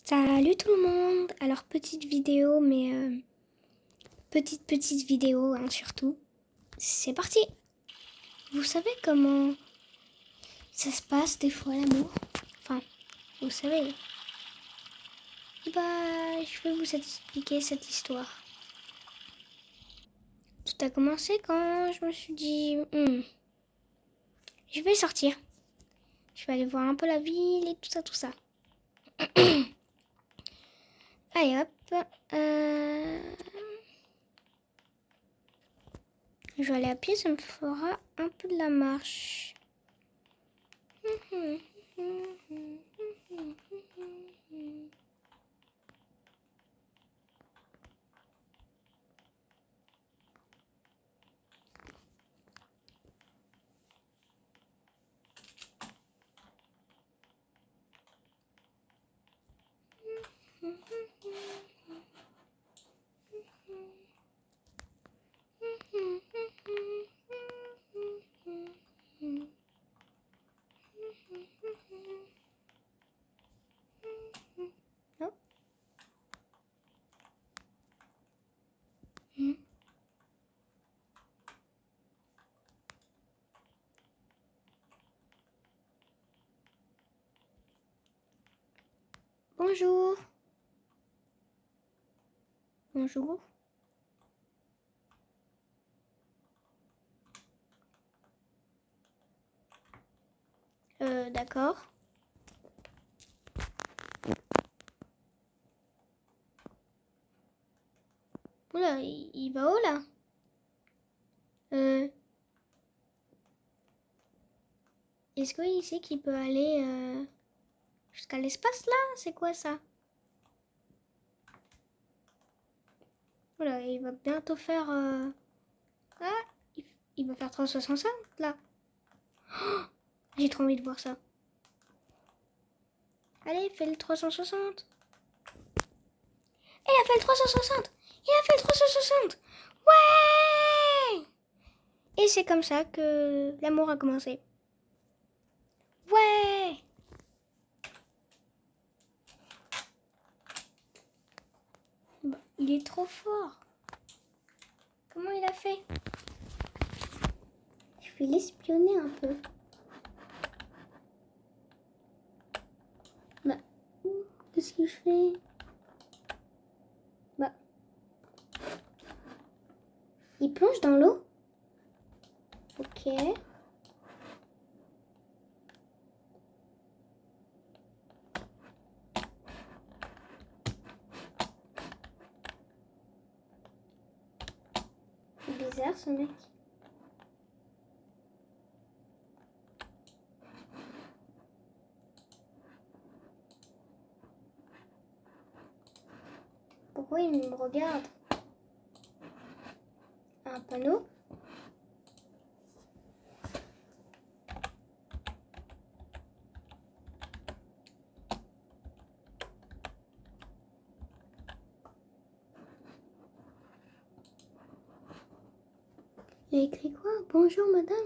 Salut tout le monde. Alors petite vidéo, mais petite vidéo hein, surtout. C'est parti. Vous savez comment ça se passe des fois l'amour? Enfin, vous savez. Et bah, je vais vous expliquer cette histoire. Tout a commencé quand je me suis dit, je vais sortir. Je vais aller voir un peu la ville et tout ça, tout ça. Allez hop. Je vais aller à pied, ça me fera un peu de la marche. Bonjour. Bonjour. D'accord. Oula, il va où là? Est-ce qu'il sait qu'il peut aller jusqu'à l'espace là? C'est quoi ça? Oula, il va bientôt faire... Ah, il va faire 360 là. Oh, j'ai trop envie de voir ça. Allez, fais le 360. Il a fait le 360. Il a fait le 360. Ouais! Et c'est comme ça que l'amour a commencé. Ouais! Bah, il est trop fort. Comment il a fait? Je vais l'espionner un peu. Bah, qu'est-ce que je fais? Bah, il plonge dans l'eau. Ok. C'est bizarre ce mec. Pourquoi il me regarde? Un panneau? Il a écrit quoi? Bonjour madame.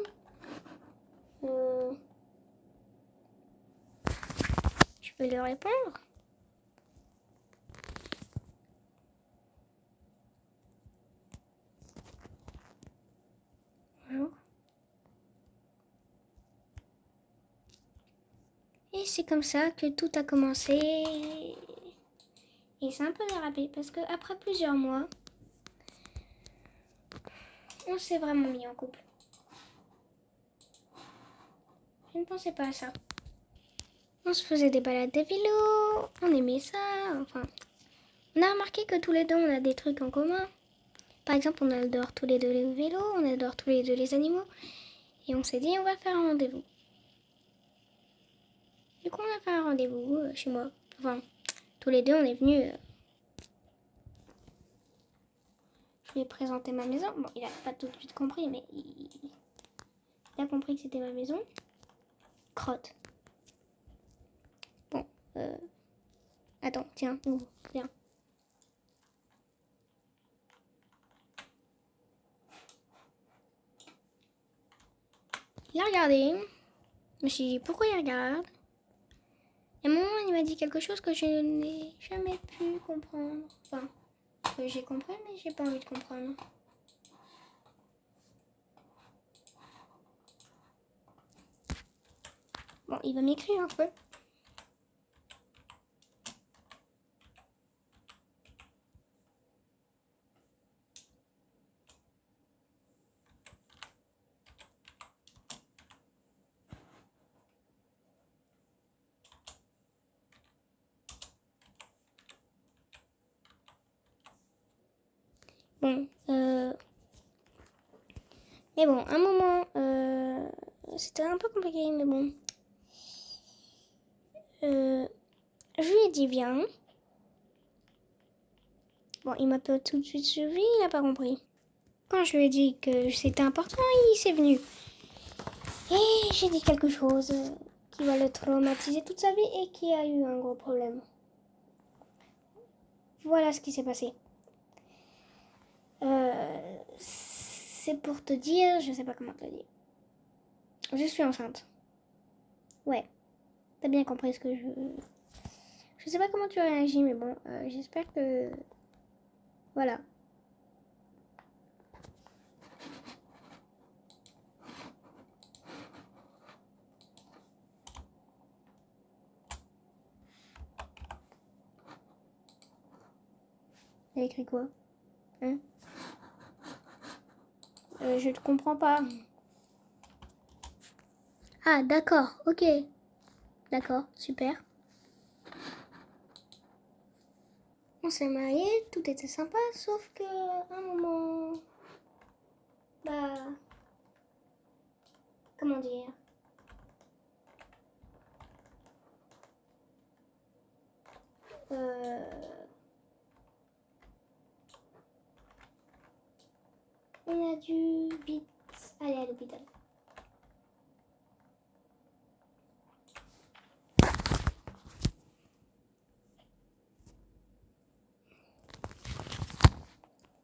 Je peux lui répondre? Bonjour. Et c'est comme ça que tout a commencé. Et c'est un peu dérapé parce que après plusieurs mois, on s'est vraiment mis en couple. Je ne pensais pas à ça. On se faisait des balades de vélo, on aimait ça, enfin. On a remarqué que tous les deux, on a des trucs en commun. Par exemple, on adore tous les deux les vélos, on adore tous les deux les animaux. Et on s'est dit, on va faire un rendez-vous. Du coup, on a fait un rendez-vous chez moi. Enfin, tous les deux, on est venus. Je lui ai présenté ma maison. Bon, il a pas tout de suite compris, mais il a compris que c'était ma maison. Crotte. Bon, attends, tiens, viens. Il a regardé. Je me suis dit, pourquoi il regarde? Et mon maman, il m'a dit quelque chose que je n'ai jamais pu comprendre. Enfin, que j'ai compris, mais j'ai pas envie de comprendre. Bon, il va m'écrire un peu. Bon, mais bon, un moment, c'était un peu compliqué, mais bon. Je lui ai dit viens. Bon, il m'a pas tout de suite suivi, il n'a pas compris. Quand je lui ai dit que c'était important, il s'est venu. Et j'ai dit quelque chose qui va le traumatiser toute sa vie et qui a eu un gros problème. Voilà ce qui s'est passé. C'est pour te dire, je sais pas comment te le dire. Je suis enceinte. Ouais. T'as bien compris ce que je... Je sais pas comment tu réagis, mais bon, j'espère que... Voilà. Il a écrit quoi? Hein? Je te comprends pas. Ah, d'accord, ok. D'accord, super. On s'est mariés, tout était sympa, sauf que un moment... Bah... Comment dire? On a dû vite aller à l'hôpital.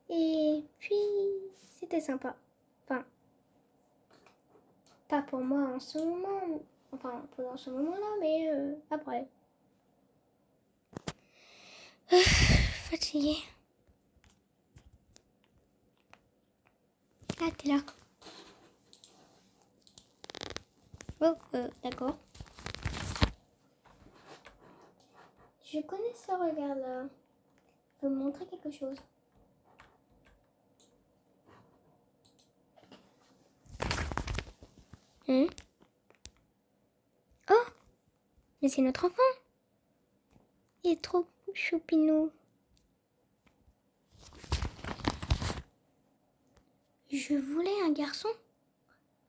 Et puis, c'était sympa. Enfin, pas pour moi en ce moment, enfin, pendant ce moment-là, mais après. Fatiguée. Ah, t'es là. Oh, d'accord. Je connais ce regard-là. Je peux me montrer quelque chose. Oh, mais c'est notre enfant. Il est trop choupinou. Je voulais un garçon.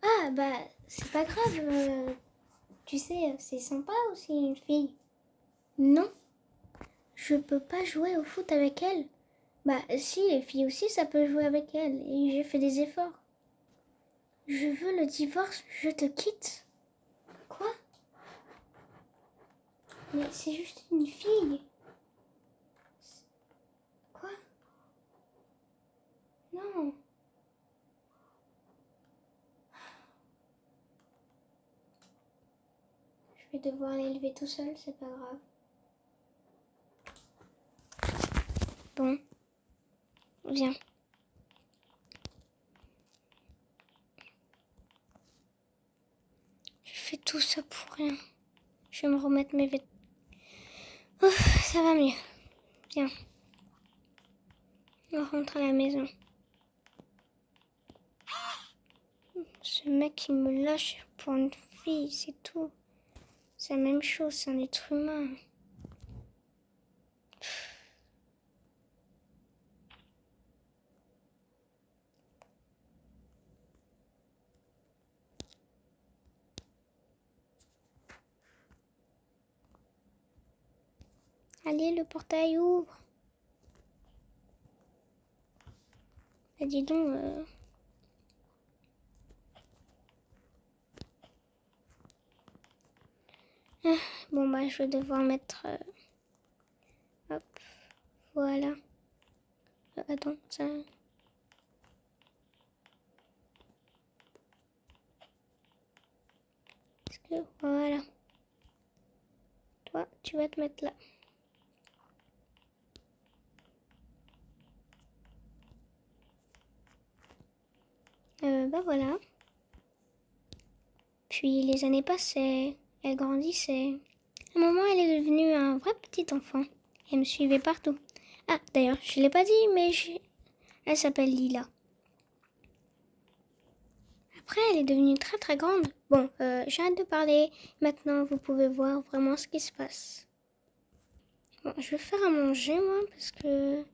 Ah, bah, c'est pas grave. Tu sais, c'est sympa aussi une fille. Non, je peux pas jouer au foot avec elle. Bah, si, les filles aussi, ça peut jouer avec elle. Et j'ai fait des efforts. Je veux le divorce, je te quitte. Quoi? Mais c'est juste une fille. Quoi? Non. Je vais devoir l'élever tout seul, c'est pas grave. Bon. Viens. Je fais tout ça pour rien. Je vais me remettre mes vêtements. Ouf, ça va mieux. Viens. On rentre à la maison. Ce mec, il me lâche pour une fille, c'est tout. C'est la même chose, c'est un être humain. Allez, le portail ouvre. Bah, dis donc. Ah, bon, bah, je vais devoir mettre. Hop. Voilà. Attends, ça. Est-ce que. Voilà. toi, tu vas te mettre là. Bah voilà. Puis les années passaient, elle grandissait. À un moment, elle est devenue un vrai petit enfant. Elle me suivait partout. Ah, d'ailleurs, je l'ai pas dit, mais elle s'appelle Lila. Après, elle est devenue très très grande. Bon, j'arrête de parler. Maintenant, vous pouvez voir vraiment ce qui se passe. Bon, je vais faire à manger, moi, parce que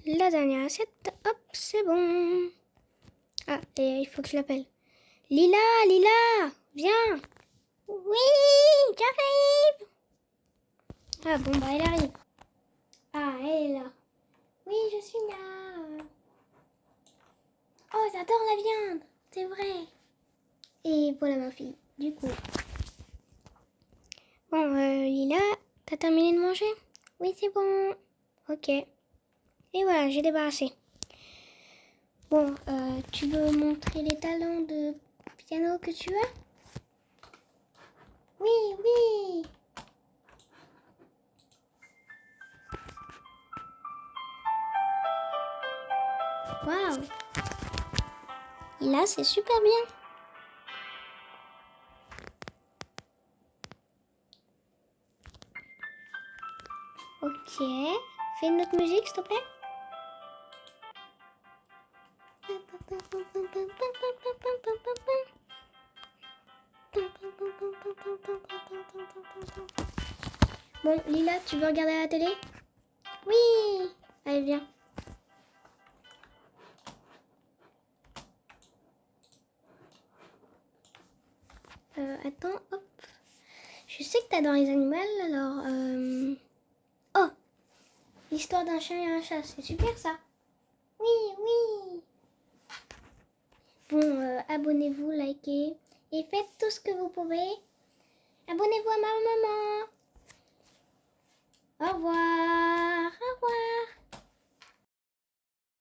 la dernière assiette, hop, c'est bon. Ah, et il faut que je l'appelle. Lila, Lila, viens. Oui, j'arrive. Ah bon, bah elle arrive. Ah, elle est là. Oui, je suis là. Oh, j'adore la viande, c'est vrai. Et voilà ma fille, du coup. Bon, Lila, t'as terminé de manger? Oui, c'est bon. Ok. Et voilà, j'ai débarrassé. Bon, tu veux montrer les talents de piano que tu as? Oui, oui. Waouh. Lila, c'est super bien. Ok. Fais une autre musique, s'il te plaît. Bon, Lila, tu veux regarder la télé? Oui. Allez, viens. Attends, hop. Je sais que t'adores les animaux, alors... Oh, l'histoire d'un chien et un chat, c'est super ça. Oui, oui. Bon, abonnez-vous, likez et faites tout ce que vous pouvez. Abonnez-vous à ma maman. Au revoir.